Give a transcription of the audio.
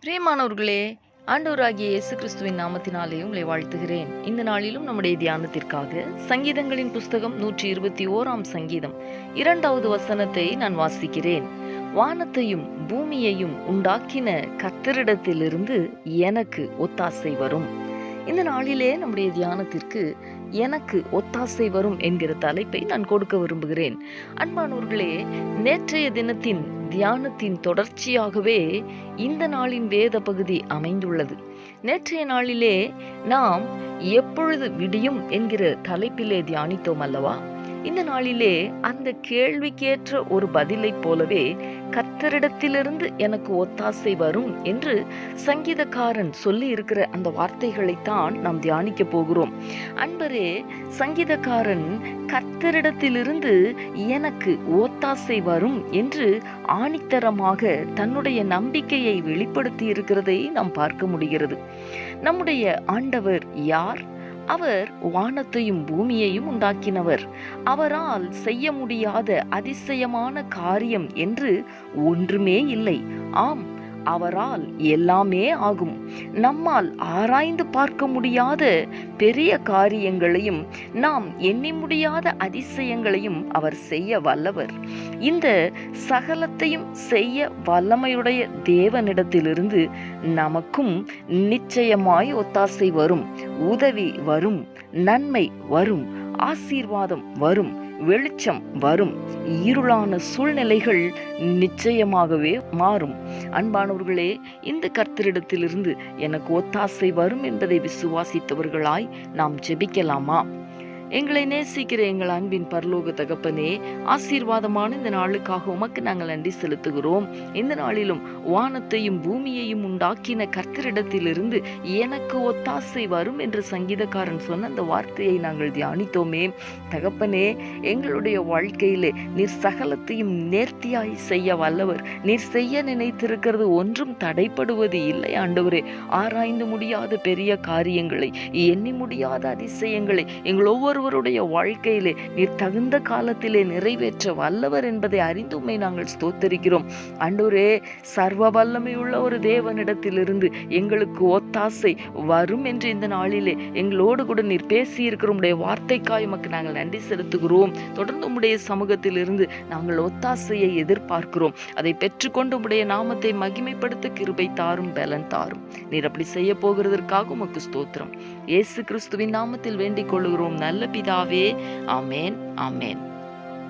பிரியமானவர்களே, ஆண்டவராகிய இயேசு கிறிஸ்துவின் நாமத்தினாலே உங்களை வாழ்த்துகிறேன். இந்த நாளிலும் நம்முடைய தியானத்திற்காக சங்கீதங்களின் புஸ்தகம் 121 சங்கீதம் 2வது வசனத்தை நான் வாசிக்கிறேன். வானத்தையும் பூமியையும் உண்டாக்கின கர்த்தரிடத்திலிருந்து எனக்கு ஒத்தாசை வரும். இந்த நாளிலே நம்முடைய தியானத்திற்கு எனக்கு ஒத்தாசை வரும் என்கிற தலைப்பை நான் கொடுக்க விரும்புகிறேன். அன்பானவர்களே, நேற்றைய தினத்தின் தியானத்தின் தொடர்ச்சியாகவே இந்த நாளின் வேத பகுதி அமைந்துள்ளது. நேற்றைய நாளிலே நாம் எப்பொழுது விடியும் என்கிற தலைப்பிலே தியானித்தோம் அல்லவா? இந்த நாளிலே அந்த கேள்விக்கேற்ற ஒரு பதிலை போலவே கர்த்தரிடத்திலிருந்து எனக்கு ஒத்தாசை வரும் என்று சங்கீதக்காரன் சொல்லி இருக்கிற அந்த வார்த்தைகளைத்தான் நாம் தியானிக்க போகிறோம். அன்பரே, சங்கீதக்காரன் கர்த்தரிடத்திலிருந்து எனக்கு ஒத்தாசை வரும் என்று ஆணித்தரமாக தன்னுடைய நம்பிக்கையை வெளிப்படுத்தி இருக்கிறதை நாம் பார்க்க முடிகிறது. நம்முடைய ஆண்டவர் யார்? அவர் வானத்தையும் பூமியையும் உண்டாக்கினவர். அவரால் செய்ய முடியாத அதிசயமான காரியம் என்று ஒன்றுமே இல்லை. ஆம், அவரால் எல்லாமே ஆகும். நம்மால் ஆராய்ந்து பார்க்க முடியாத பெரிய காரியங்களையும் நாம் எண்ணி முடியாத அதிசயங்களையும் அவர் செய்ய வல்லவர். இந்த சகலத்தையும் செய்ய வல்லமையுடைய தேவனிடத்திலிருந்து நமக்கும் நிச்சயமாய் ஒத்தாசை வரும், உதவி வரும், நன்மை வரும், ஆசீர்வாதம் வரும், வெளிச்சம் வரும், இருளான சூழ்நிலைகள் நிச்சயமாகவே மாறும். அன்பானவர்களே, இந்த கர்த்தரிடத்திலிருந்து எனக்கு ஒத்தாசை வரும் என்பதை விசுவாசித்தவர்களாய் நாம் ஜெபிக்கலாமா? எங்களை நேசிக்கிற எங்கள் அன்பின் பரலோக தகப்பனே, ஆசீர்வாதமான இந்த நாளுக்காக உமக்கு நாங்கள் நன்றி செலுத்துகிறோம். இந்த நாளிலும் வானத்தையும் பூமியையும் உண்டாக்கின கர்த்தரிடத்திலிருந்து எனக்கு ஒத்தாசை வரும் என்று சங்கீதக்காரன் சொன்ன அந்த வார்த்தையை நாங்கள் தியானித்தோமே. தகப்பனே, எங்களுடைய வாழ்க்கையிலே நீர் சகலத்தையும் நேர்த்தியாய் செய்ய வல்லவர். நீர் செய்ய நினைத்திருக்கிறது ஒன்றும் தடைப்படுவது இல்லை ஆண்டவரே. ஆராய்ந்து முடியாத பெரிய காரியங்களை, எண்ணி முடியாத அதிசயங்களை எங்கள் ஒவ்வொருவருடைய வாழ்க்கையிலே நீர் தகுந்த காலத்திலே நிறைவேற்ற வல்லவர் என்பதை அறிந்து உம்மை நாங்கள் ஸ்தோத்தரிக்கிறோம். ஆண்டவரே, சர்வ வல்லமையுள்ள ஒரு தேவனிடத்திலிருந்து எங்களுக்கு ஒத்தாசை வரும் என்று இந்த நாளிலே எங்களோடு கூட நீர் பேசி இருக்கிற உம்முடைய வார்த்தைக்காய் உமக்கு நாங்கள் நன்றி செலுத்துகிறோம். தொடர்ந்து உம்முடைய சமூகத்திலிருந்து நாங்கள் ஒத்தாசையை எதிர்பார்க்கிறோம். அதை பெற்றுக்கொண்டு உம்முடைய நாமத்தை மகிமைப்படுத்த கிருபை தாரும், பலன் தாரும். நீர் அப்படி செய்ய போகிறதற்காக உமக்கு ஸ்தோத்திரம். இயேசு கிறிஸ்துவின் நாமத்தில் வேண்டிக் கொள்கிறோம் நல்ல பிதாவே. ஆமேன், ஆமேன்.